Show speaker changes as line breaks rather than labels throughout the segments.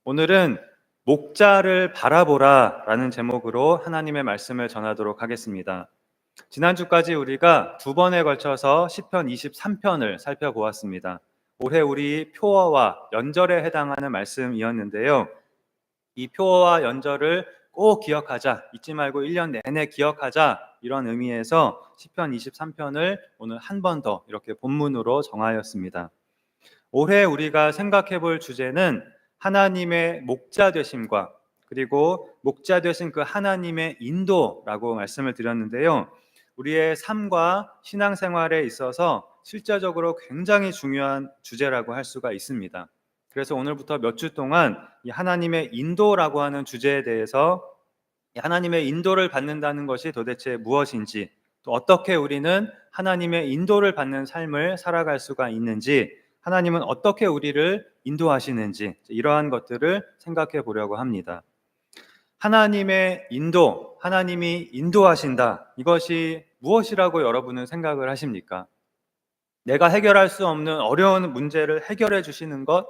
오늘은 목자를 바라보라 라는 제목으로 하나님의 말씀을 전하도록 하겠습니다. 지난주까지 우리가 두 번에 걸쳐서 시편 23편을 살펴보았습니다. 올해 우리 표어와 연절에 해당하는 말씀이었는데요. 이 표어와 연절을 꼭 기억하자, 잊지 말고 1년 내내 기억하자, 이런 의미에서 시편 23편을 오늘 한 번 더 이렇게 본문으로 정하였습니다. 올해 우리가 생각해 볼 주제는 하나님의 목자 되심과 그리고 목자 되신 그 하나님의 인도라고 말씀을 드렸는데요. 우리의 삶과 신앙생활에 있어서 실제적으로 굉장히 중요한 주제라고 할 수가 있습니다. 그래서 오늘부터 몇 주 동안 이 하나님의 인도라고 하는 주제에 대해서 하나님의 인도를 받는다는 것이 도대체 무엇인지, 또 어떻게 우리는 하나님의 인도를 받는 삶을 살아갈 수가 있는지, 하나님은 어떻게 우리를 인도하시는지, 이러한 것들을 생각해 보려고 합니다. 하나님의 인도, 하나님이 인도하신다, 이것이 무엇이라고 여러분은 생각을 하십니까? 내가 해결할 수 없는 어려운 문제를 해결해 주시는 것?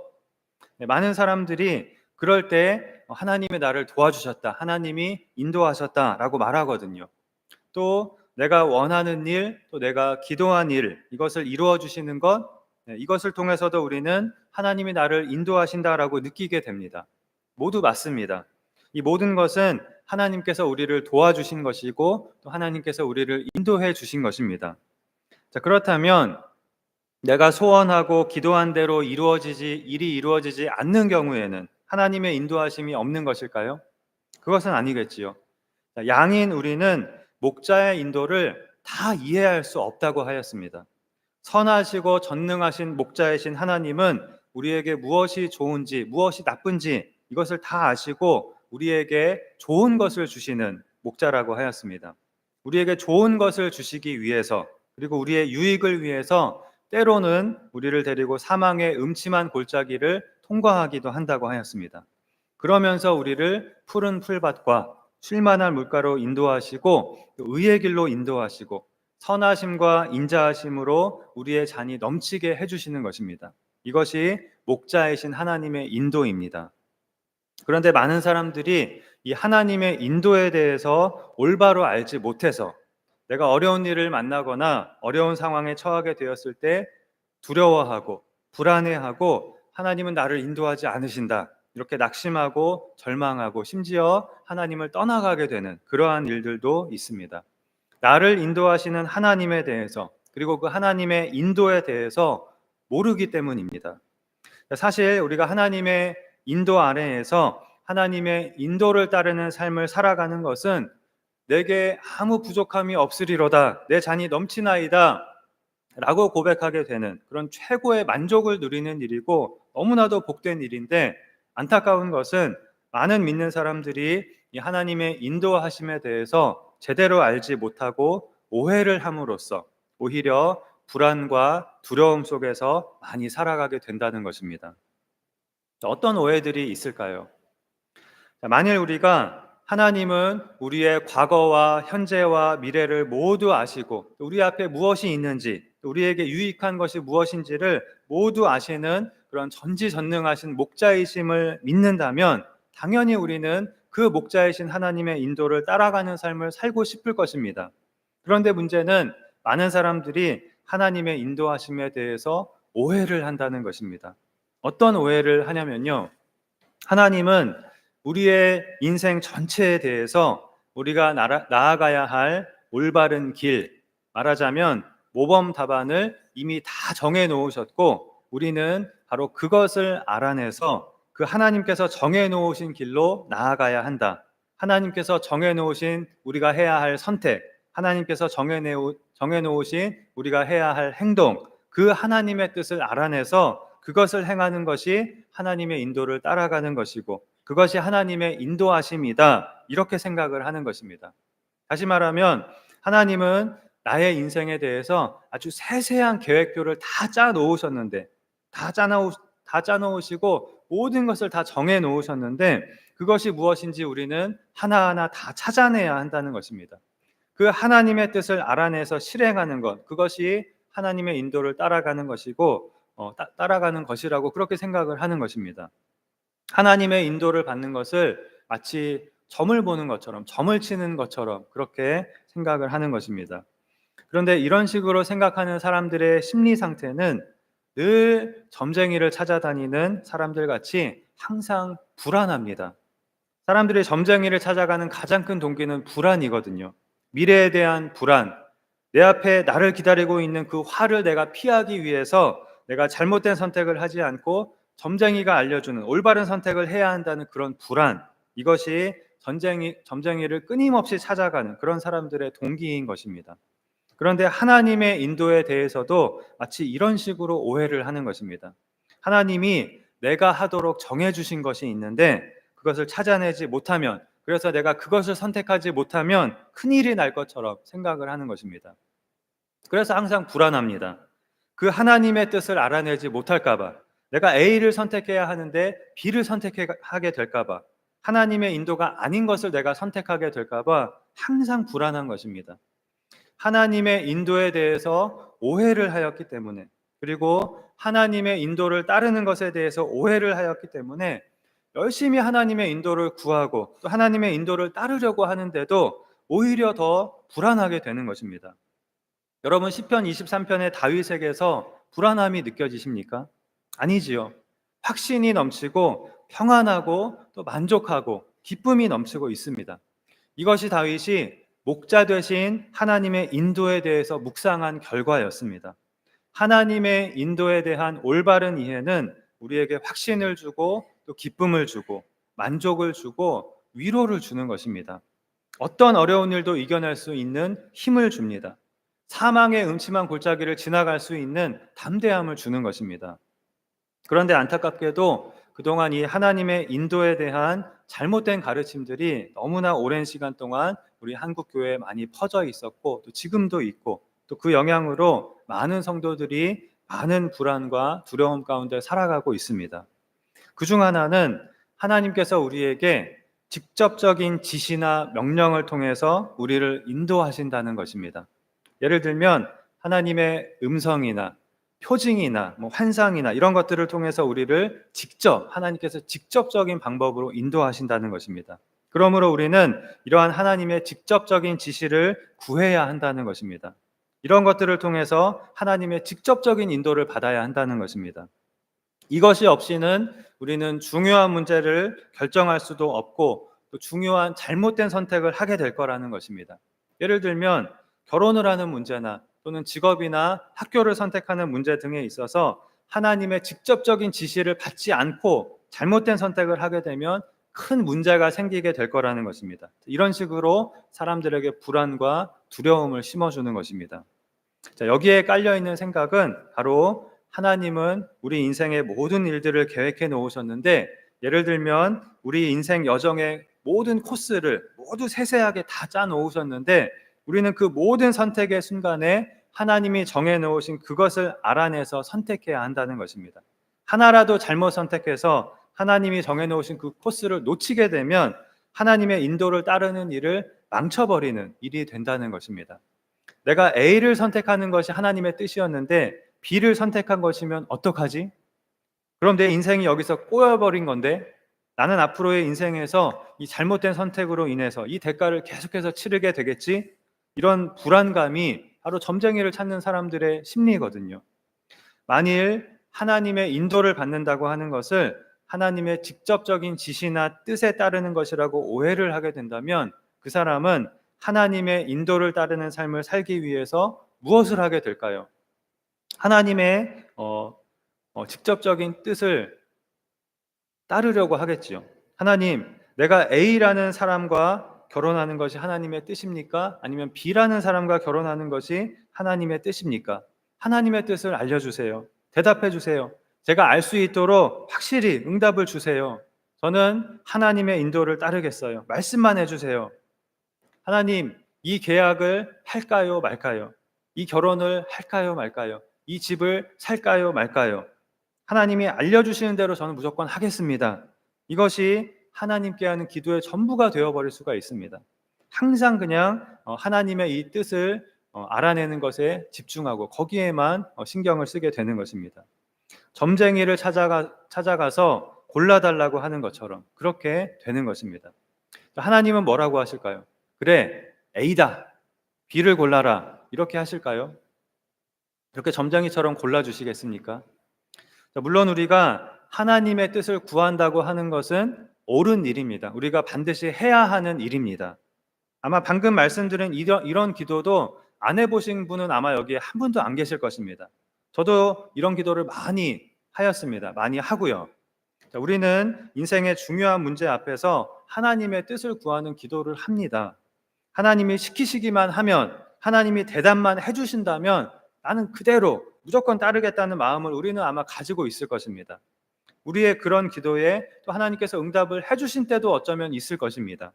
많은 사람들이 그럴 때 하나님이 나를 도와주셨다, 하나님이 인도하셨다라고 말하거든요. 또 내가 원하는 일, 또 내가 기도한 일, 이것을 이루어 주시는 것, 이것을 통해서도 우리는 하나님이 나를 인도하신다라고 느끼게 됩니다. 모두 맞습니다. 이 모든 것은 하나님께서 우리를 도와주신 것이고 또 하나님께서 우리를 인도해 주신 것입니다. 자, 그렇다면 내가 소원하고 기도한 대로 일이 이루어지지 않는 경우에는 하나님의 인도하심이 없는 것일까요? 그것은 아니겠지요. 양인 우리는 목자의 인도를 다 이해할 수 없다고 하였습니다. 선하시고 전능하신 목자이신 하나님은 우리에게 무엇이 좋은지 무엇이 나쁜지 이것을 다 아시고 우리에게 좋은 것을 주시는 목자라고 하였습니다. 우리에게 좋은 것을 주시기 위해서, 그리고 우리의 유익을 위해서 때로는 우리를 데리고 사망의 음침한 골짜기를 통과하기도 한다고 하였습니다. 그러면서 우리를 푸른 풀밭과 쉴만한 물가로 인도하시고 의의 길로 인도하시고 선하심과 인자하심으로 우리의 잔이 넘치게 해주시는 것입니다. 이것이 목자이신 하나님의 인도입니다. 그런데 많은 사람들이 이 하나님의 인도에 대해서 올바로 알지 못해서 내가 어려운 일을 만나거나 어려운 상황에 처하게 되었을 때 두려워하고 불안해하고 하나님은 나를 인도하지 않으신다, 이렇게 낙심하고 절망하고 심지어 하나님을 떠나가게 되는 그러한 일들도 있습니다. 나를 인도하시는 하나님에 대해서, 그리고 그 하나님의 인도에 대해서 모르기 때문입니다. 사실 우리가 하나님의 인도 아래에서 하나님의 인도를 따르는 삶을 살아가는 것은 내게 아무 부족함이 없으리로다, 내 잔이 넘치나이다 라고 고백하게 되는 그런 최고의 만족을 누리는 일이고 너무나도 복된 일인데, 안타까운 것은 많은 믿는 사람들이 이 하나님의 인도하심에 대해서 제대로 알지 못하고 오해를 함으로써 오히려 불안과 두려움 속에서 많이 살아가게 된다는 것입니다. 어떤 오해들이 있을까요? 만일 우리가 하나님은 우리의 과거와 현재와 미래를 모두 아시고 우리 앞에 무엇이 있는지, 우리에게 유익한 것이 무엇인지를 모두 아시는 그런 전지전능하신 목자이심을 믿는다면 당연히 우리는 그 목자이신 하나님의 인도를 따라가는 삶을 살고 싶을 것입니다. 그런데 문제는 많은 사람들이 하나님의 인도하심에 대해서 오해를 한다는 것입니다. 어떤 오해를 하냐면요, 하나님은 우리의 인생 전체에 대해서 우리가 나아가야 할 올바른 길, 말하자면 모범 답안을 이미 다 정해 놓으셨고 우리는 바로 그것을 알아내서 그 하나님께서 정해 놓으신 길로 나아가야 한다. 하나님께서 정해 놓으신 우리가 해야 할 선택, 하나님께서 정해 놓으신 우리가 해야 할 행동, 그 하나님의 뜻을 알아내서 그것을 행하는 것이 하나님의 인도를 따라가는 것이고 그것이 하나님의 인도하심이다, 이렇게 생각을 하는 것입니다. 다시 말하면 하나님은 나의 인생에 대해서 아주 세세한 계획표를 다 짜놓으셨는데, 다 짜놓으시고 모든 것을 다 정해 놓으셨는데 그것이 무엇인지 우리는 하나하나 다 찾아내야 한다는 것입니다. 그 하나님의 뜻을 알아내서 실행하는 것, 그것이 하나님의 인도를 따라가는 것이고 따라가는 것이라고 그렇게 생각을 하는 것입니다. 하나님의 인도를 받는 것을 마치 점을 보는 것처럼, 점을 치는 것처럼 그렇게 생각을 하는 것입니다. 그런데 이런 식으로 생각하는 사람들의 심리 상태는 늘 점쟁이를 찾아다니는 사람들 같이 항상 불안합니다. 사람들이 점쟁이를 찾아가는 가장 큰 동기는 불안이거든요. 미래에 대한 불안, 내 앞에 나를 기다리고 있는 그 화를 내가 피하기 위해서 내가 잘못된 선택을 하지 않고 점쟁이가 알려주는 올바른 선택을 해야 한다는 그런 불안, 이것이 점쟁이를 끊임없이 찾아가는 그런 사람들의 동기인 것입니다. 그런데 하나님의 인도에 대해서도 마치 이런 식으로 오해를 하는 것입니다. 하나님이 내가 하도록 정해주신 것이 있는데 그것을 찾아내지 못하면, 그래서 내가 그것을 선택하지 못하면 큰일이 날 것처럼 생각을 하는 것입니다. 그래서 항상 불안합니다. 그 하나님의 뜻을 알아내지 못할까봐, 내가 A를 선택해야 하는데 B를 선택하게 될까봐, 하나님의 인도가 아닌 것을 내가 선택하게 될까봐 항상 불안한 것입니다. 하나님의 인도에 대해서 오해를 하였기 때문에, 그리고 하나님의 인도를 따르는 것에 대해서 오해를 하였기 때문에 열심히 하나님의 인도를 구하고 또 하나님의 인도를 따르려고 하는데도 오히려 더 불안하게 되는 것입니다. 여러분, 시편 23편의 다윗에게서 불안함이 느껴지십니까? 아니지요. 확신이 넘치고 평안하고 또 만족하고 기쁨이 넘치고 있습니다. 이것이 다윗이 목자 되신 하나님의 인도에 대해서 묵상한 결과였습니다. 하나님의 인도에 대한 올바른 이해는 우리에게 확신을 주고 또 기쁨을 주고 만족을 주고 위로를 주는 것입니다. 어떤 어려운 일도 이겨낼 수 있는 힘을 줍니다. 사망의 음침한 골짜기를 지나갈 수 있는 담대함을 주는 것입니다. 그런데 안타깝게도 그동안 이 하나님의 인도에 대한 잘못된 가르침들이 너무나 오랜 시간 동안 우리 한국 교회에 많이 퍼져 있었고 또 지금도 있고, 또 그 영향으로 많은 성도들이 많은 불안과 두려움 가운데 살아가고 있습니다. 그중 하나는 하나님께서 우리에게 직접적인 지시나 명령을 통해서 우리를 인도하신다는 것입니다. 예를 들면 하나님의 음성이나 표징이나 환상이나 이런 것들을 통해서 우리를 하나님께서 직접적인 방법으로 인도하신다는 것입니다. 그러므로 우리는 이러한 하나님의 직접적인 지시를 구해야 한다는 것입니다. 이런 것들을 통해서 하나님의 직접적인 인도를 받아야 한다는 것입니다. 이것이 없이는 우리는 중요한 문제를 결정할 수도 없고 또 중요한 잘못된 선택을 하게 될 거라는 것입니다. 예를 들면 결혼을 하는 문제나 또는 직업이나 학교를 선택하는 문제 등에 있어서 하나님의 직접적인 지시를 받지 않고 잘못된 선택을 하게 되면 큰 문제가 생기게 될 거라는 것입니다. 이런 식으로 사람들에게 불안과 두려움을 심어주는 것입니다. 자, 여기에 깔려 있는 생각은 바로 하나님은 우리 인생의 모든 일들을 계획해 놓으셨는데, 예를 들면 우리 인생 여정의 모든 코스를 모두 세세하게 다 짜 놓으셨는데 우리는 그 모든 선택의 순간에 하나님이 정해 놓으신 그것을 알아내서 선택해야 한다는 것입니다. 하나라도 잘못 선택해서 하나님이 정해 놓으신 그 코스를 놓치게 되면 하나님의 인도를 따르는 일을 망쳐버리는 일이 된다는 것입니다. 내가 A를 선택하는 것이 하나님의 뜻이었는데 B를 선택한 것이면 어떡하지? 그럼 내 인생이 여기서 꼬여버린 건데 나는 앞으로의 인생에서 이 잘못된 선택으로 인해서 이 대가를 계속해서 치르게 되겠지? 이런 불안감이 바로 점쟁이를 찾는 사람들의 심리거든요. 만일 하나님의 인도를 받는다고 하는 것을 하나님의 직접적인 지시나 뜻에 따르는 것이라고 오해를 하게 된다면 그 사람은 하나님의 인도를 따르는 삶을 살기 위해서 무엇을 하게 될까요? 하나님의 직접적인 뜻을 따르려고 하겠지요. 하나님, 내가 A라는 사람과 결혼하는 것이 하나님의 뜻입니까? 아니면 B라는 사람과 결혼하는 것이 하나님의 뜻입니까? 하나님의 뜻을 알려주세요. 대답해 주세요. 제가 알 수 있도록 확실히 응답을 주세요. 저는 하나님의 인도를 따르겠어요. 말씀만 해주세요. 하나님, 이 계약을 할까요, 말까요? 이 결혼을 할까요, 말까요? 이 집을 살까요, 말까요? 하나님이 알려주시는 대로 저는 무조건 하겠습니다. 이것이 하나님께 하는 기도의 전부가 되어버릴 수가 있습니다. 항상 그냥 하나님의 이 뜻을 알아내는 것에 집중하고 거기에만 신경을 쓰게 되는 것입니다. 점쟁이를 찾아가서 골라달라고 하는 것처럼 그렇게 되는 것입니다. 하나님은 뭐라고 하실까요? 그래, A다. B를 골라라. 이렇게 하실까요? 이렇게 점쟁이처럼 골라주시겠습니까? 물론 우리가 하나님의 뜻을 구한다고 하는 것은 옳은 일입니다. 우리가 반드시 해야 하는 일입니다. 아마 방금 말씀드린 이런 기도도 안 해보신 분은 아마 여기에 한 분도 안 계실 것입니다. 저도 이런 기도를 많이 하였습니다. 많이 하고요. 우리는 인생의 중요한 문제 앞에서 하나님의 뜻을 구하는 기도를 합니다. 하나님이 시키시기만 하면, 하나님이 대답만 해주신다면 나는 그대로 무조건 따르겠다는 마음을 우리는 아마 가지고 있을 것입니다. 우리의 그런 기도에 또 하나님께서 응답을 해주신 때도 어쩌면 있을 것입니다.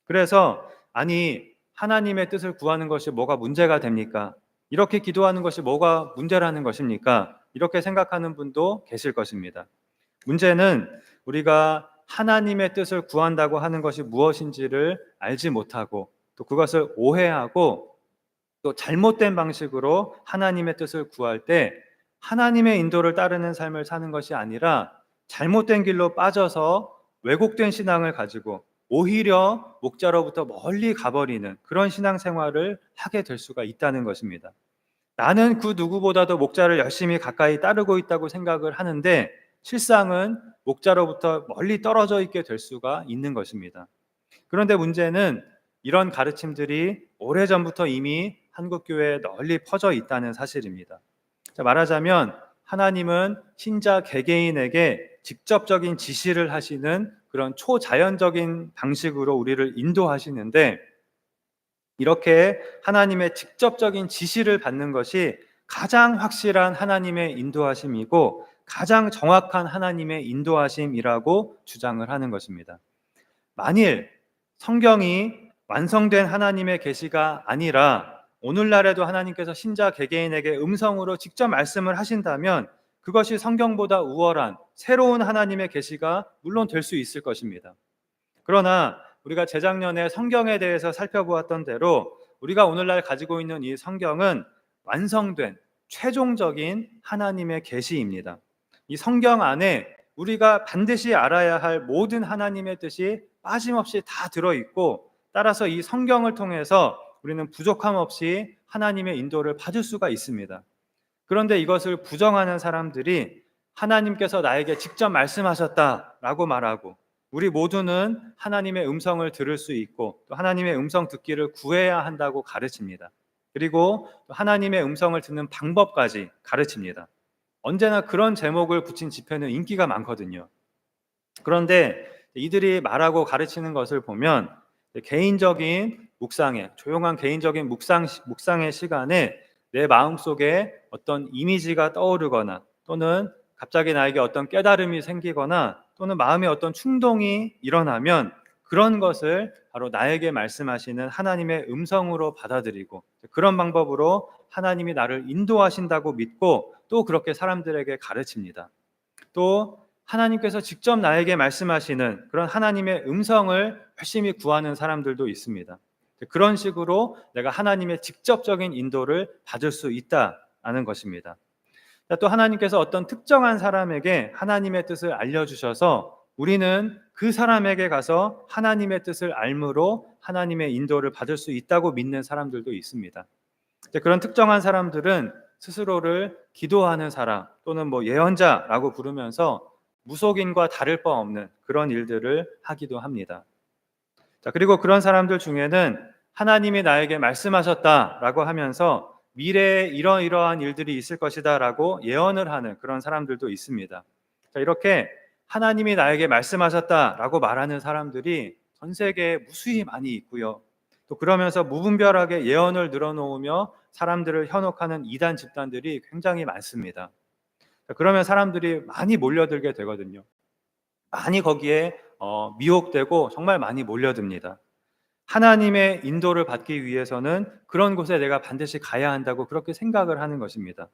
그래서 아니, 하나님의 뜻을 구하는 것이 뭐가 문제가 됩니까? 이렇게 기도하는 것이 뭐가 문제라는 것입니까? 이렇게 생각하는 분도 계실 것입니다. 문제는 우리가 하나님의 뜻을 구한다고 하는 것이 무엇인지를 알지 못하고 또 그것을 오해하고 또 잘못된 방식으로 하나님의 뜻을 구할 때 하나님의 인도를 따르는 삶을 사는 것이 아니라 잘못된 길로 빠져서 왜곡된 신앙을 가지고 오히려 목자로부터 멀리 가버리는 그런 신앙생활을 하게 될 수가 있다는 것입니다. 나는 그 누구보다도 목자를 열심히 가까이 따르고 있다고 생각을 하는데 실상은 목자로부터 멀리 떨어져 있게 될 수가 있는 것입니다. 그런데 문제는 이런 가르침들이 오래전부터 이미 한국교회에 널리 퍼져 있다는 사실입니다. 말하자면 하나님은 신자 개개인에게 직접적인 지시를 하시는 그런 초자연적인 방식으로 우리를 인도하시는데 이렇게 하나님의 직접적인 지시를 받는 것이 가장 확실한 하나님의 인도하심이고 가장 정확한 하나님의 인도하심이라고 주장을 하는 것입니다. 만일 성경이 완성된 하나님의 계시가 아니라 오늘날에도 하나님께서 신자 개개인에게 음성으로 직접 말씀을 하신다면 그것이 성경보다 우월한 새로운 하나님의 계시가 물론 될 수 있을 것입니다. 그러나 우리가 재작년에 성경에 대해서 살펴보았던 대로 우리가 오늘날 가지고 있는 이 성경은 완성된 최종적인 하나님의 계시입니다. 이 성경 안에 우리가 반드시 알아야 할 모든 하나님의 뜻이 빠짐없이 다 들어있고 따라서 이 성경을 통해서 우리는 부족함 없이 하나님의 인도를 받을 수가 있습니다. 그런데 이것을 부정하는 사람들이 하나님께서 나에게 직접 말씀하셨다라고 말하고 우리 모두는 하나님의 음성을 들을 수 있고 또 하나님의 음성 듣기를 구해야 한다고 가르칩니다. 그리고 또 하나님의 음성을 듣는 방법까지 가르칩니다. 언제나 그런 제목을 붙인 집회는 인기가 많거든요. 그런데 이들이 말하고 가르치는 것을 보면 개인적인 묵상에 조용한 개인적인 묵상의 시간에 내 마음속에 어떤 이미지가 떠오르거나 또는 갑자기 나에게 어떤 깨달음이 생기거나 또는 마음에 어떤 충동이 일어나면 그런 것을 바로 나에게 말씀하시는 하나님의 음성으로 받아들이고 그런 방법으로 하나님이 나를 인도하신다고 믿고 또 그렇게 사람들에게 가르칩니다. 또 하나님께서 직접 나에게 말씀하시는 그런 하나님의 음성을 열심히 구하는 사람들도 있습니다. 그런 식으로 내가 하나님의 직접적인 인도를 받을 수 있다는 것입니다. 또 하나님께서 어떤 특정한 사람에게 하나님의 뜻을 알려주셔서 우리는 그 사람에게 가서 하나님의 뜻을 알므로 하나님의 인도를 받을 수 있다고 믿는 사람들도 있습니다. 그런 특정한 사람들은 스스로를 기도하는 사람 또는 예언자라고 부르면서 무속인과 다를 바 없는 그런 일들을 하기도 합니다. 그리고 그런 사람들 중에는 하나님이 나에게 말씀하셨다라고 하면서 미래에 이러이러한 일들이 있을 것이다 라고 예언을 하는 그런 사람들도 있습니다. 이렇게 하나님이 나에게 말씀하셨다라고 말하는 사람들이 전 세계에 무수히 많이 있고요. 또 그러면서 무분별하게 예언을 늘어놓으며 사람들을 현혹하는 이단 집단들이 굉장히 많습니다. 그러면 사람들이 많이 몰려들게 되거든요. 많이 거기에 미혹되고 정말 많이 몰려듭니다. 하나님의 인도를 받기 위해서는 그런 곳에 내가 반드시 가야 한다고 그렇게 생각을 하는 것입니다.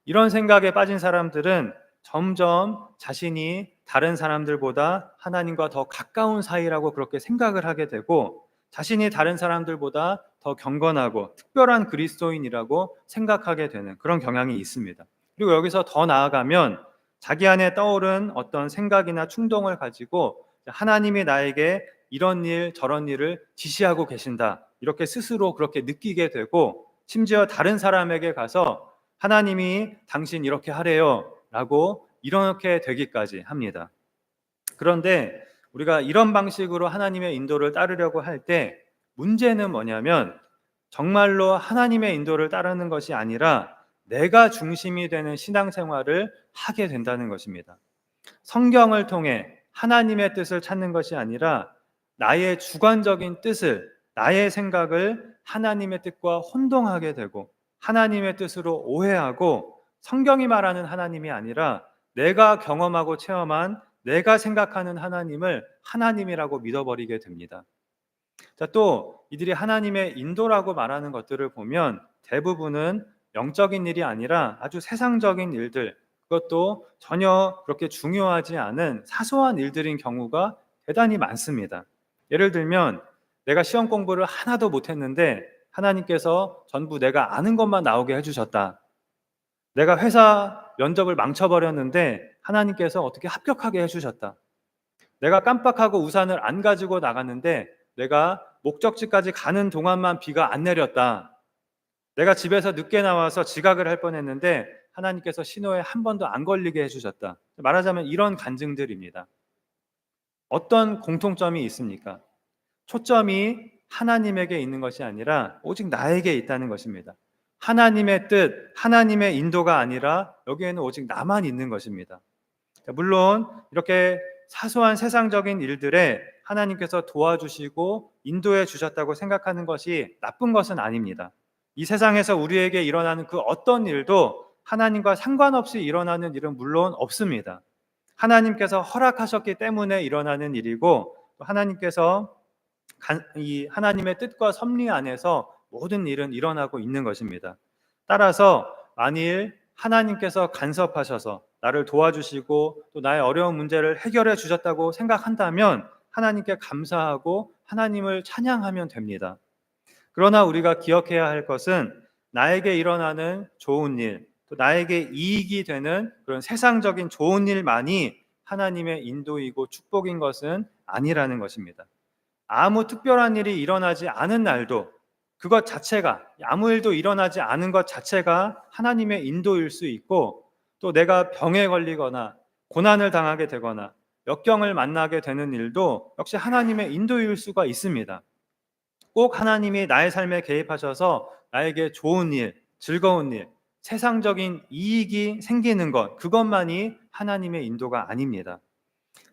이런 생각에 빠진 사람들은 점점 자신이 다른 사람들보다 하나님과 더 가까운 사이라고 그렇게 생각을 하게 되고 자신이 다른 사람들보다 더 경건하고 특별한 그리스도인이라고 생각하게 되는 그런 경향이 있습니다. 그리고 여기서 더 나아가면 자기 안에 떠오른 어떤 생각이나 충동을 가지고 하나님이 나에게 이런 일 저런 일을 지시하고 계신다, 이렇게 스스로 그렇게 느끼게 되고, 심지어 다른 사람에게 가서 하나님이 당신 이렇게 하래요 라고 이렇게 되기까지 합니다. 그런데 우리가 이런 방식으로 하나님의 인도를 따르려고 할 때 문제는 뭐냐면, 정말로 하나님의 인도를 따르는 것이 아니라 내가 중심이 되는 신앙생활을 하게 된다는 것입니다. 성경을 통해 하나님의 뜻을 찾는 것이 아니라 나의 주관적인 뜻을, 나의 생각을 하나님의 뜻과 혼동하게 되고, 하나님의 뜻으로 오해하고, 성경이 말하는 하나님이 아니라 내가 경험하고 체험한, 내가 생각하는 하나님을 하나님이라고 믿어버리게 됩니다. 자, 또 이들이 하나님의 인도라고 말하는 것들을 보면 대부분은 영적인 일이 아니라 아주 세상적인 일들, 그것도 전혀 그렇게 중요하지 않은 사소한 일들인 경우가 대단히 많습니다. 예를 들면 내가 시험 공부를 하나도 못했는데 하나님께서 전부 내가 아는 것만 나오게 해주셨다. 내가 회사 면접을 망쳐버렸는데 하나님께서 어떻게 합격하게 해주셨다. 내가 깜빡하고 우산을 안 가지고 나갔는데 내가 목적지까지 가는 동안만 비가 안 내렸다. 내가 집에서 늦게 나와서 지각을 할 뻔했는데 하나님께서 신호에 한 번도 안 걸리게 해주셨다. 말하자면 이런 간증들입니다. 어떤 공통점이 있습니까? 초점이 하나님에게 있는 것이 아니라 오직 나에게 있다는 것입니다. 하나님의 뜻, 하나님의 인도가 아니라 여기에는 오직 나만 있는 것입니다. 물론 이렇게 사소한 세상적인 일들에 하나님께서 도와주시고 인도해 주셨다고 생각하는 것이 나쁜 것은 아닙니다. 이 세상에서 우리에게 일어나는 그 어떤 일도 하나님과 상관없이 일어나는 일은 물론 없습니다. 하나님께서 허락하셨기 때문에 일어나는 일이고, 또 하나님께서 이 하나님의 뜻과 섭리 안에서 모든 일은 일어나고 있는 것입니다. 따라서 만일 하나님께서 간섭하셔서 나를 도와주시고 또 나의 어려운 문제를 해결해 주셨다고 생각한다면 하나님께 감사하고 하나님을 찬양하면 됩니다. 그러나 우리가 기억해야 할 것은 나에게 일어나는 좋은 일, 또 나에게 이익이 되는 그런 세상적인 좋은 일만이 하나님의 인도이고 축복인 것은 아니라는 것입니다. 아무 특별한 일이 일어나지 않은 날도, 그것 자체가, 아무 일도 일어나지 않은 것 자체가 하나님의 인도일 수 있고, 또 내가 병에 걸리거나 고난을 당하게 되거나 역경을 만나게 되는 일도 역시 하나님의 인도일 수가 있습니다. 꼭 하나님이 나의 삶에 개입하셔서 나에게 좋은 일, 즐거운 일, 세상적인 이익이 생기는 것, 그것만이 하나님의 인도가 아닙니다.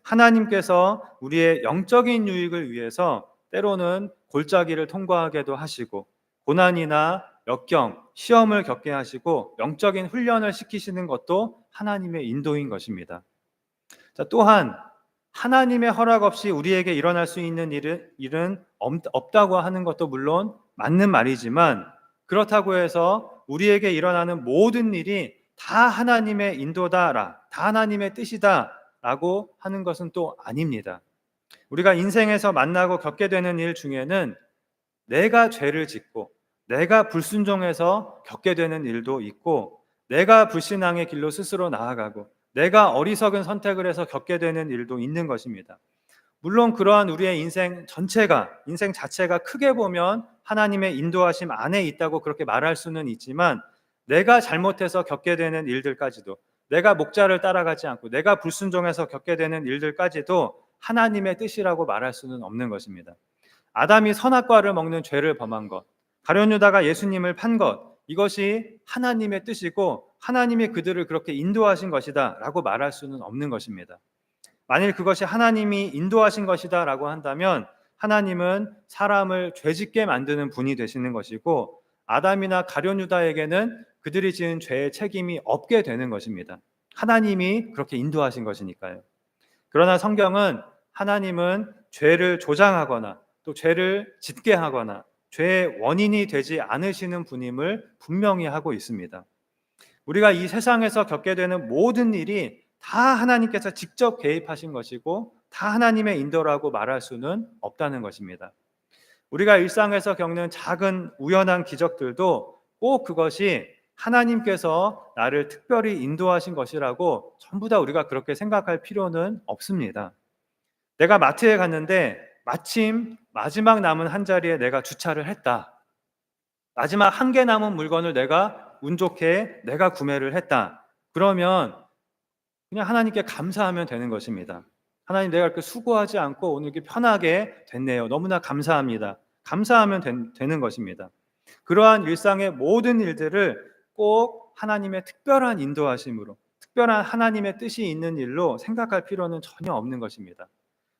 하나님께서 우리의 영적인 유익을 위해서 때로는 골짜기를 통과하게도 하시고, 고난이나 역경, 시험을 겪게 하시고 영적인 훈련을 시키시는 것도 하나님의 인도인 것입니다. 자, 또한 하나님의 허락 없이 우리에게 일어날 수 있는 일은 없다고 하는 것도 물론 맞는 말이지만, 그렇다고 해서 우리에게 일어나는 모든 일이 다 하나님의 인도다, 다 하나님의 뜻이다 라고 하는 것은 또 아닙니다. 우리가 인생에서 만나고 겪게 되는 일 중에는 내가 죄를 짓고 내가 불순종해서 겪게 되는 일도 있고, 내가 불신앙의 길로 스스로 나아가고 내가 어리석은 선택을 해서 겪게 되는 일도 있는 것입니다. 물론 그러한 우리의 인생 전체가, 인생 자체가 크게 보면 하나님의 인도하심 안에 있다고 그렇게 말할 수는 있지만, 내가 잘못해서 겪게 되는 일들까지도, 내가 목자를 따라가지 않고 내가 불순종해서 겪게 되는 일들까지도 하나님의 뜻이라고 말할 수는 없는 것입니다. 아담이 선악과를 먹는 죄를 범한 것, 가룟 유다가 예수님을 판 것, 이것이 하나님의 뜻이고 하나님이 그들을 그렇게 인도하신 것이다 라고 말할 수는 없는 것입니다. 만일 그것이 하나님이 인도하신 것이다 라고 한다면 하나님은 사람을 죄짓게 만드는 분이 되시는 것이고, 아담이나 가룟 유다에게는 그들이 지은 죄의 책임이 없게 되는 것입니다. 하나님이 그렇게 인도하신 것이니까요. 그러나 성경은 하나님은 죄를 조장하거나 또 죄를 짓게 하거나 죄의 원인이 되지 않으시는 분임을 분명히 하고 있습니다. 우리가 이 세상에서 겪게 되는 모든 일이 다 하나님께서 직접 개입하신 것이고 다 하나님의 인도라고 말할 수는 없다는 것입니다. 우리가 일상에서 겪는 작은 우연한 기적들도 꼭 그것이 하나님께서 나를 특별히 인도하신 것이라고 전부 다 우리가 그렇게 생각할 필요는 없습니다. 내가 마트에 갔는데 마침 마지막 남은 한 자리에 내가 주차를 했다. 마지막 한 개 남은 물건을 내가 운 좋게 내가 구매를 했다. 그러면 그냥 하나님께 감사하면 되는 것입니다. 하나님, 내가 이렇게 수고하지 않고 오늘 이렇게 편하게 됐네요. 너무나 감사합니다. 감사하면 되는 것입니다. 그러한 일상의 모든 일들을 꼭 하나님의 특별한 인도하심으로, 특별한 하나님의 뜻이 있는 일로 생각할 필요는 전혀 없는 것입니다.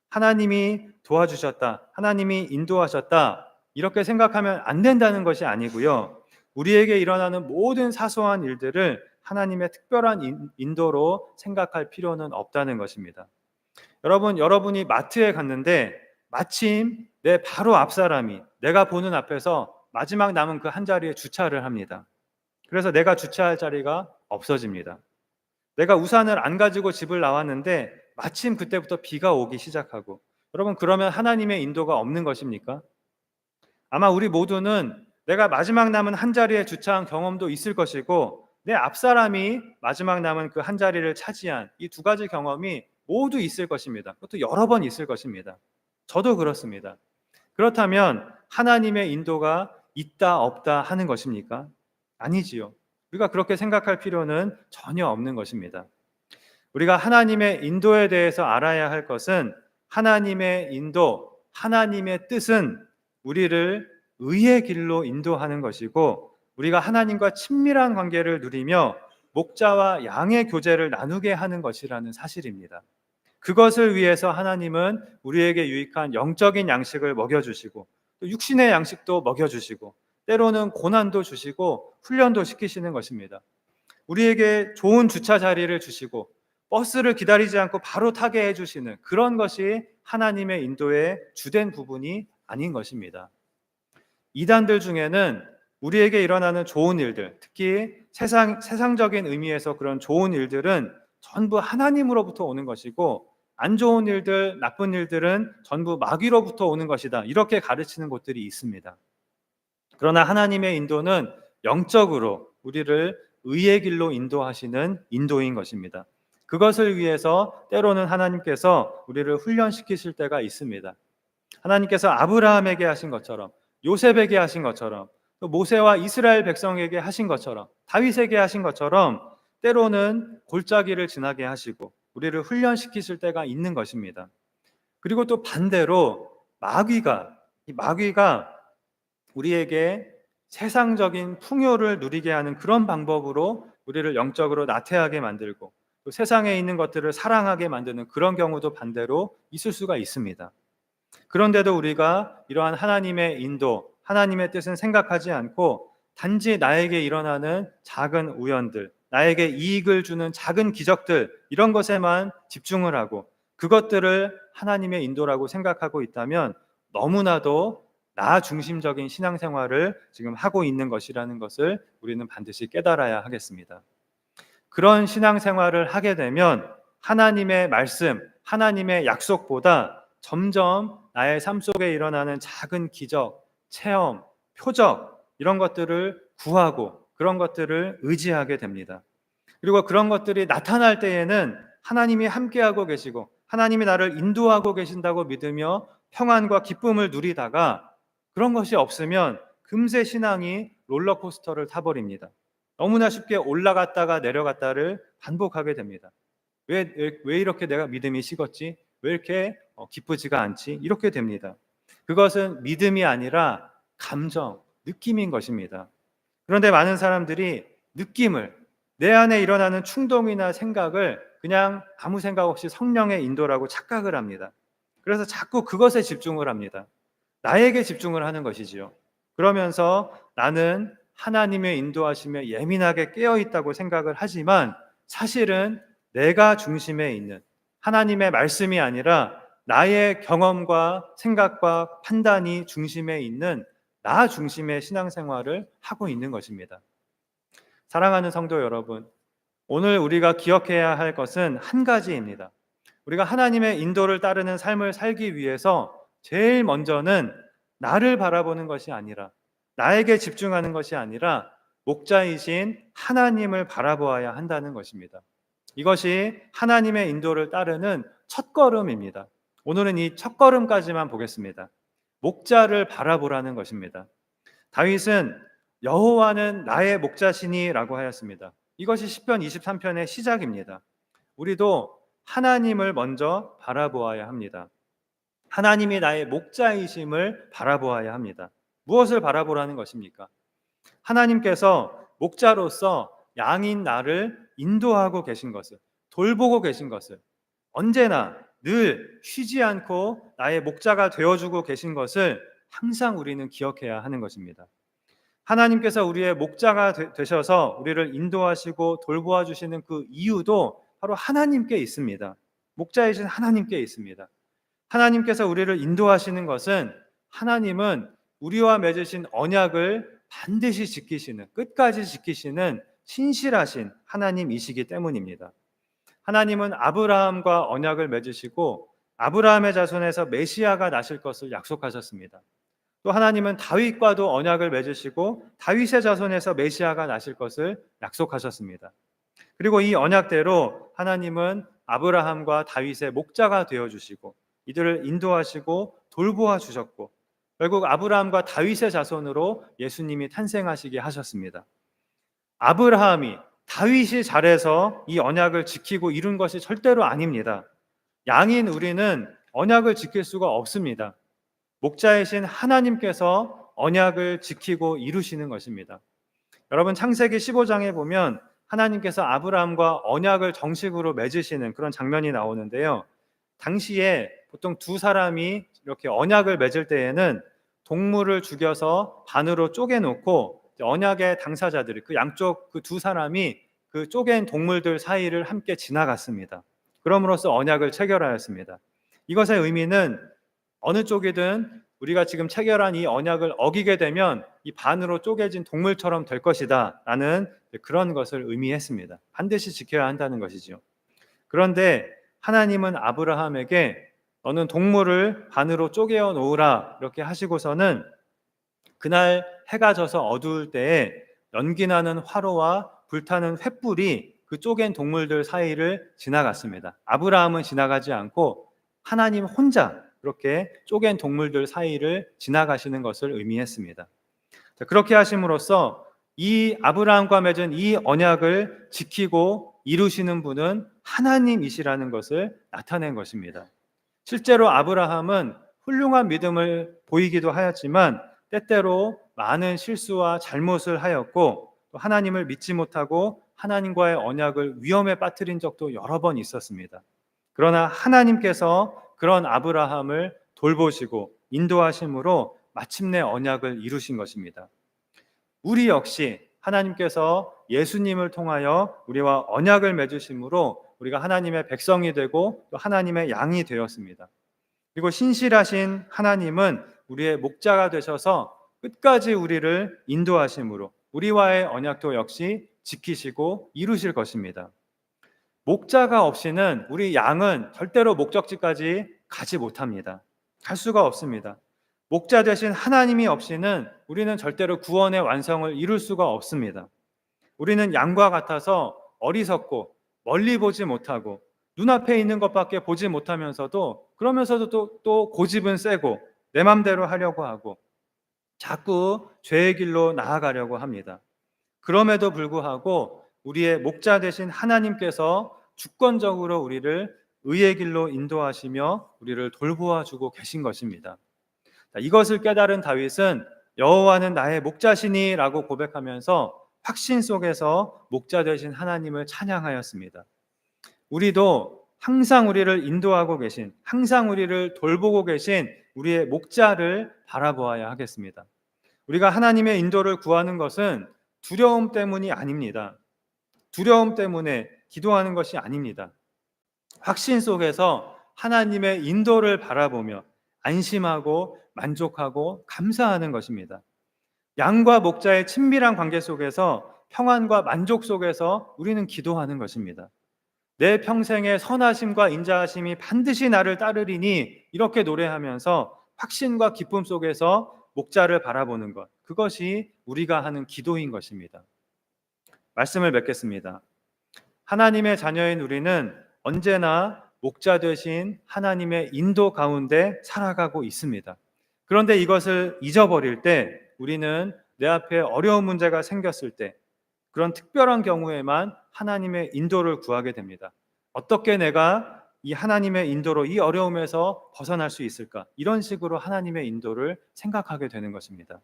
하나님이 도와주셨다, 하나님이 인도하셨다, 이렇게 생각하면 안 된다는 것이 아니고요. 우리에게 일어나는 모든 사소한 일들을 하나님의 특별한 인도로 생각할 필요는 없다는 것입니다. 여러분이 마트에 갔는데 마침 내 바로 앞 사람이 내가 보는 앞에서 마지막 남은 그 한 자리에 주차를 합니다. 그래서 내가 주차할 자리가 없어집니다. 내가 우산을 안 가지고 집을 나왔는데 마침 그때부터 비가 오기 시작하고, 여러분, 그러면 하나님의 인도가 없는 것입니까? 아마 우리 모두는 내가 마지막 남은 한 자리에 주차한 경험도 있을 것이고, 내 앞사람이 마지막 남은 그 한 자리를 차지한 이 두 가지 경험이 모두 있을 것입니다. 그것도 여러 번 있을 것입니다. 저도 그렇습니다. 그렇다면 하나님의 인도가 있다 없다 하는 것입니까? 아니지요. 우리가 그렇게 생각할 필요는 전혀 없는 것입니다. 우리가 하나님의 인도에 대해서 알아야 할 것은, 하나님의 인도, 하나님의 뜻은 우리를 의의 길로 인도하는 것이고, 우리가 하나님과 친밀한 관계를 누리며 목자와 양의 교제를 나누게 하는 것이라는 사실입니다. 그것을 위해서 하나님은 우리에게 유익한 영적인 양식을 먹여주시고, 또 육신의 양식도 먹여주시고, 때로는 고난도 주시고 훈련도 시키시는 것입니다. 우리에게 좋은 주차 자리를 주시고 버스를 기다리지 않고 바로 타게 해주시는 그런 것이 하나님의 인도의 주된 부분이 아닌 것입니다. 이단들 중에는 우리에게 일어나는 좋은 일들, 특히 세상적인 의미에서 그런 좋은 일들은 전부 하나님으로부터 오는 것이고, 안 좋은 일들, 나쁜 일들은 전부 마귀로부터 오는 것이다, 이렇게 가르치는 곳들이 있습니다. 그러나 하나님의 인도는 영적으로 우리를 의의 길로 인도하시는 인도인 것입니다. 그것을 위해서 때로는 하나님께서 우리를 훈련시키실 때가 있습니다. 하나님께서 아브라함에게 하신 것처럼, 요셉에게 하신 것처럼, 또 모세와 이스라엘 백성에게 하신 것처럼, 다윗에게 하신 것처럼 때로는 골짜기를 지나게 하시고 우리를 훈련시키실 때가 있는 것입니다. 그리고 또 반대로 마귀가 우리에게 세상적인 풍요를 누리게 하는 그런 방법으로 우리를 영적으로 나태하게 만들고, 또 세상에 있는 것들을 사랑하게 만드는 그런 경우도 반대로 있을 수가 있습니다. 그런데도 우리가 이러한 하나님의 인도, 하나님의 뜻은 생각하지 않고 단지 나에게 일어나는 작은 우연들, 나에게 이익을 주는 작은 기적들, 이런 것에만 집중을 하고 그것들을 하나님의 인도라고 생각하고 있다면 너무나도 나 중심적인 신앙생활을 지금 하고 있는 것이라는 것을 우리는 반드시 깨달아야 하겠습니다. 그런 신앙생활을 하게 되면 하나님의 말씀, 하나님의 약속보다 점점 나의 삶 속에 일어나는 작은 기적, 체험, 표적, 이런 것들을 구하고 그런 것들을 의지하게 됩니다. 그리고 그런 것들이 나타날 때에는 하나님이 함께하고 계시고 하나님이 나를 인도하고 계신다고 믿으며 평안과 기쁨을 누리다가, 그런 것이 없으면 금세 신앙이 롤러코스터를 타버립니다. 너무나 쉽게 올라갔다가 내려갔다를 반복하게 됩니다. 왜 이렇게 내가 믿음이 식었지? 왜 이렇게 기쁘지가 않지? 이렇게 됩니다. 그것은 믿음이 아니라 감정, 느낌인 것입니다. 그런데 많은 사람들이 느낌을, 내 안에 일어나는 충동이나 생각을 그냥 아무 생각 없이 성령의 인도라고 착각을 합니다. 그래서 자꾸 그것에 집중을 합니다. 나에게 집중을 하는 것이지요. 그러면서 나는 하나님의 인도하심에 예민하게 깨어 있다고 생각을 하지만, 사실은 내가 중심에 있는 하나님의 말씀이 아니라 나의 경험과 생각과 판단이 중심에 있는 나 중심의 신앙생활을 하고 있는 것입니다. 사랑하는 성도 여러분, 오늘 우리가 기억해야 할 것은 한 가지입니다. 우리가 하나님의 인도를 따르는 삶을 살기 위해서 제일 먼저는 나를 바라보는 것이 아니라, 나에게 집중하는 것이 아니라 목자이신 하나님을 바라보아야 한다는 것입니다. 이것이 하나님의 인도를 따르는 첫걸음입니다. 오늘은 이 첫걸음까지만 보겠습니다. 목자를 바라보라는 것입니다. 다윗은 여호와는 나의 목자시니라고 하였습니다. 이것이 시편 23편의 시작입니다. 우리도 하나님을 먼저 바라보아야 합니다. 하나님이 나의 목자이심을 바라보아야 합니다. 무엇을 바라보라는 것입니까? 하나님께서 목자로서 양인 나를 인도하고 계신 것을, 돌보고 계신 것을, 언제나 늘 쉬지 않고 나의 목자가 되어주고 계신 것을 항상 우리는 기억해야 하는 것입니다. 하나님께서 우리의 목자가 되셔서 우리를 인도하시고 돌보아 주시는 그 이유도 바로 하나님께 있습니다. 목자이신 하나님께 있습니다. 하나님께서 우리를 인도하시는 것은 하나님은 우리와 맺으신 언약을 반드시 지키시는, 끝까지 지키시는 신실하신 하나님이시기 때문입니다. 하나님은 아브라함과 언약을 맺으시고 아브라함의 자손에서 메시아가 나실 것을 약속하셨습니다. 또 하나님은 다윗과도 언약을 맺으시고 다윗의 자손에서 메시아가 나실 것을 약속하셨습니다. 그리고 이 언약대로 하나님은 아브라함과 다윗의 목자가 되어주시고 이들을 인도하시고 돌보아 주셨고 결국 아브라함과 다윗의 자손으로 예수님이 탄생하시게 하셨습니다. 아브라함이 다윗이 잘해서 이 언약을 지키고 이룬 것이 절대로 아닙니다. 양인 우리는 언약을 지킬 수가 없습니다. 목자이신 하나님께서 언약을 지키고 이루시는 것입니다. 여러분 창세기 15장에 보면 하나님께서 아브라함과 언약을 정식으로 맺으시는 그런 장면이 나오는데요. 당시에 보통 두 사람이 이렇게 언약을 맺을 때에는 동물을 죽여서 반으로 쪼개놓고 언약의 당사자들이 그 양쪽 그 두 사람이 그 쪼갠 동물들 사이를 함께 지나갔습니다. 그럼으로써 언약을 체결하였습니다. 이것의 의미는 어느 쪽이든 우리가 지금 체결한 이 언약을 어기게 되면 이 반으로 쪼개진 동물처럼 될 것이다 라는 그런 것을 의미했습니다. 반드시 지켜야 한다는 것이죠. 그런데 하나님은 아브라함에게 너는 동물을 반으로 쪼개어 놓으라 이렇게 하시고서는 그날 해가 져서 어두울 때에 연기나는 화로와 불타는 횃불이 그 쪼갠 동물들 사이를 지나갔습니다. 아브라함은 지나가지 않고 하나님 혼자 그렇게 쪼갠 동물들 사이를 지나가시는 것을 의미했습니다. 그렇게 하심으로써 이 아브라함과 맺은 이 언약을 지키고 이루시는 분은 하나님이시라는 것을 나타낸 것입니다. 실제로 아브라함은 훌륭한 믿음을 보이기도 하였지만 때때로 많은 실수와 잘못을 하였고 또 하나님을 믿지 못하고 하나님과의 언약을 위험에 빠뜨린 적도 여러 번 있었습니다. 그러나 하나님께서 그런 아브라함을 돌보시고 인도하심으로 마침내 언약을 이루신 것입니다. 우리 역시 하나님께서 예수님을 통하여 우리와 언약을 맺으심으로 우리가 하나님의 백성이 되고 또 하나님의 양이 되었습니다. 그리고 신실하신 하나님은 우리의 목자가 되셔서 끝까지 우리를 인도하심으로 우리와의 언약도 역시 지키시고 이루실 것입니다. 목자가 없이는 우리 양은 절대로 목적지까지 가지 못합니다. 갈 수가 없습니다. 목자 되신 하나님이 없이는 우리는 절대로 구원의 완성을 이룰 수가 없습니다. 우리는 양과 같아서 어리석고 멀리 보지 못하고 눈앞에 있는 것밖에 보지 못하면서도 그러면서도 또 고집은 세고 내 맘대로 하려고 하고 자꾸 죄의 길로 나아가려고 합니다. 그럼에도 불구하고 우리의 목자 되신 하나님께서 주권적으로 우리를 의의 길로 인도하시며 우리를 돌보아 주고 계신 것입니다. 이것을 깨달은 다윗은 여호와는 나의 목자시니라고 고백하면서 확신 속에서 목자 되신 하나님을 찬양하였습니다. 우리도 항상 우리를 인도하고 계신, 항상 우리를 돌보고 계신 우리의 목자를 바라보아야 하겠습니다. 우리가 하나님의 인도를 구하는 것은 두려움 때문이 아닙니다. 두려움 때문에 기도하는 것이 아닙니다. 확신 속에서 하나님의 인도를 바라보며 안심하고 만족하고 감사하는 것입니다. 양과 목자의 친밀한 관계 속에서 평안과 만족 속에서 우리는 기도하는 것입니다. 내 평생의 선하심과 인자하심이 반드시 나를 따르리니 이렇게 노래하면서 확신과 기쁨 속에서 목자를 바라보는 것, 그것이 우리가 하는 기도인 것입니다. 말씀을 맺겠습니다. 하나님의 자녀인 우리는 언제나 목자 되신 하나님의 인도 가운데 살아가고 있습니다. 그런데 이것을 잊어버릴 때 우리는 내 앞에 어려운 문제가 생겼을 때 그런 특별한 경우에만 하나님의 인도를 구하게 됩니다. 어떻게 내가 이 하나님의 인도로 이 어려움에서 벗어날 수 있을까? 이런 식으로 하나님의 인도를 생각하게 되는 것입니다.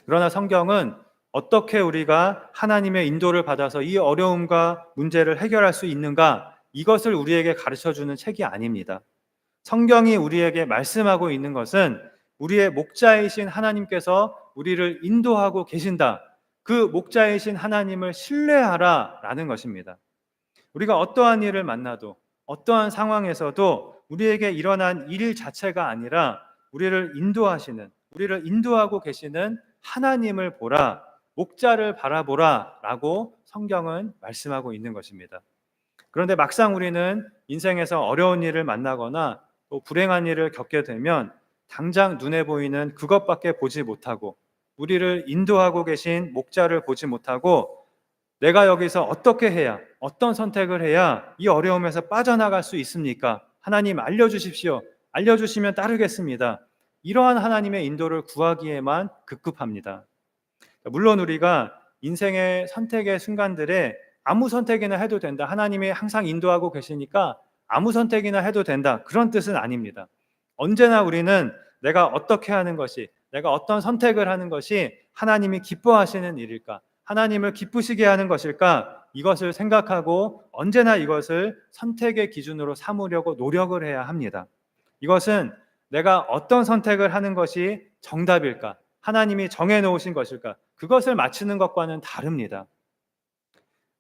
그러나 성경은 어떻게 우리가 하나님의 인도를 받아서 이 어려움과 문제를 해결할 수 있는가? 이것을 우리에게 가르쳐 주는 책이 아닙니다. 성경이 우리에게 말씀하고 있는 것은 우리의 목자이신 하나님께서 우리를 인도하고 계신다. 그 목자이신 하나님을 신뢰하라 라는 것입니다. 우리가 어떠한 일을 만나도 어떠한 상황에서도 우리에게 일어난 일 자체가 아니라 우리를 인도하고 계시는 하나님을 보라, 목자를 바라보라 라고 성경은 말씀하고 있는 것입니다. 그런데 막상 우리는 인생에서 어려운 일을 만나거나 또 불행한 일을 겪게 되면 당장 눈에 보이는 그것밖에 보지 못하고 우리를 인도하고 계신 목자를 보지 못하고 내가 여기서 어떻게 해야, 어떤 선택을 해야 이 어려움에서 빠져나갈 수 있습니까? 하나님 알려주십시오. 알려주시면 따르겠습니다. 이러한 하나님의 인도를 구하기에만 급급합니다. 물론 우리가 인생의 선택의 순간들에 아무 선택이나 해도 된다. 하나님이 항상 인도하고 계시니까 아무 선택이나 해도 된다. 그런 뜻은 아닙니다. 언제나 우리는 내가 어떻게 하는 것이, 내가 어떤 선택을 하는 것이 하나님이 기뻐하시는 일일까? 하나님을 기쁘시게 하는 것일까? 이것을 생각하고 언제나 이것을 선택의 기준으로 삼으려고 노력을 해야 합니다. 이것은 내가 어떤 선택을 하는 것이 정답일까? 하나님이 정해놓으신 것일까? 그것을 맞추는 것과는 다릅니다.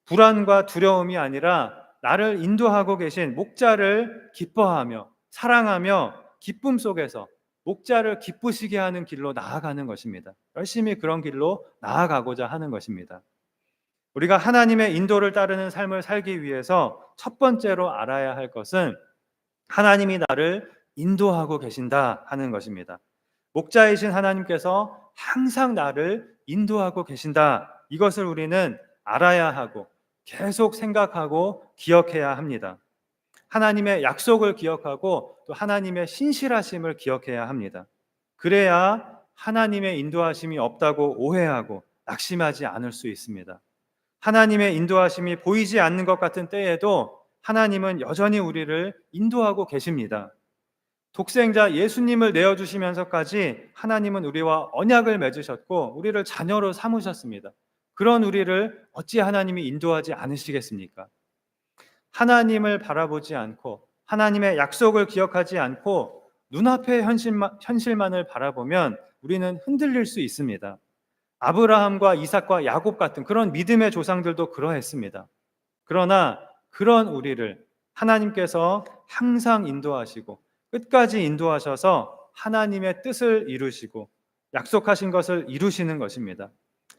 불안과 두려움이 아니라 나를 인도하고 계신 목자를 기뻐하며 사랑하며 기쁨 속에서 목자를 기쁘시게 하는 길로 나아가는 것입니다. 열심히 그런 길로 나아가고자 하는 것입니다. 우리가 하나님의 인도를 따르는 삶을 살기 위해서 첫 번째로 알아야 할 것은 하나님이 나를 인도하고 계신다 하는 것입니다. 목자이신 하나님께서 항상 나를 인도하고 계신다. 이것을 우리는 알아야 하고 계속 생각하고 기억해야 합니다. 하나님의 약속을 기억하고 또 하나님의 신실하심을 기억해야 합니다. 그래야 하나님의 인도하심이 없다고 오해하고 낙심하지 않을 수 있습니다. 하나님의 인도하심이 보이지 않는 것 같은 때에도 하나님은 여전히 우리를 인도하고 계십니다. 독생자 예수님을 내어주시면서까지 하나님은 우리와 언약을 맺으셨고 우리를 자녀로 삼으셨습니다. 그런 우리를 어찌 하나님이 인도하지 않으시겠습니까? 하나님을 바라보지 않고 하나님의 약속을 기억하지 않고 눈앞의 현실만을 바라보면 우리는 흔들릴 수 있습니다. 아브라함과 이삭과 야곱 같은 그런 믿음의 조상들도 그러했습니다. 그러나 그런 우리를 하나님께서 항상 인도하시고 끝까지 인도하셔서 하나님의 뜻을 이루시고 약속하신 것을 이루시는 것입니다.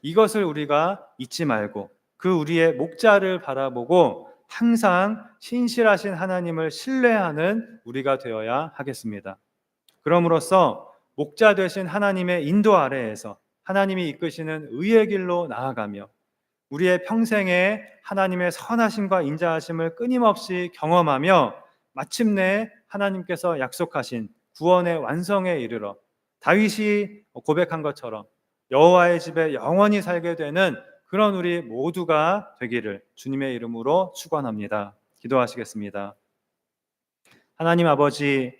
이것을 우리가 잊지 말고 그 우리의 목자를 바라보고 항상 신실하신 하나님을 신뢰하는 우리가 되어야 하겠습니다. 그럼으로써 목자 되신 하나님의 인도 아래에서 하나님이 이끄시는 의의 길로 나아가며 우리의 평생에 하나님의 선하심과 인자하심을 끊임없이 경험하며 마침내 하나님께서 약속하신 구원의 완성에 이르러 다윗이 고백한 것처럼 여호와의 집에 영원히 살게 되는 그런 우리 모두가 되기를 주님의 이름으로 축원합니다. 기도하시겠습니다. 하나님 아버지,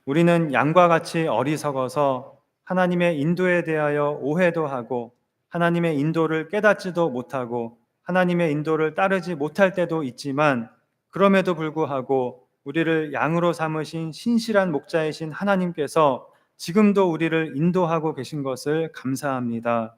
우리는 양과 같이 어리석어서 하나님의 인도에 대하여 오해도 하고 하나님의 인도를 깨닫지도 못하고 하나님의 인도를 따르지 못할 때도 있지만 그럼에도 불구하고 우리를 양으로 삼으신 신실한 목자이신 하나님께서 지금도 우리를 인도하고 계신 것을 감사합니다.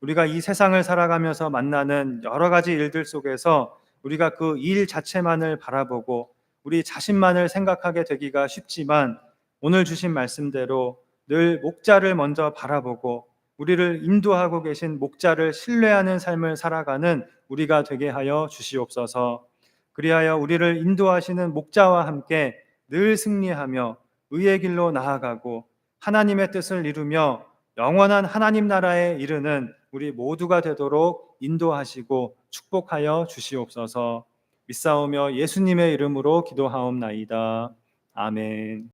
우리가 이 세상을 살아가면서 만나는 여러 가지 일들 속에서 우리가 그 일 자체만을 바라보고 우리 자신만을 생각하게 되기가 쉽지만 오늘 주신 말씀대로 늘 목자를 먼저 바라보고 우리를 인도하고 계신 목자를 신뢰하는 삶을 살아가는 우리가 되게 하여 주시옵소서. 그리하여 우리를 인도하시는 목자와 함께 늘 승리하며 의의 길로 나아가고 하나님의 뜻을 이루며 영원한 하나님 나라에 이르는 우리 모두가 되도록 인도하시고 축복하여 주시옵소서. 믿사오며 예수님의 이름으로 기도하옵나이다. 아멘.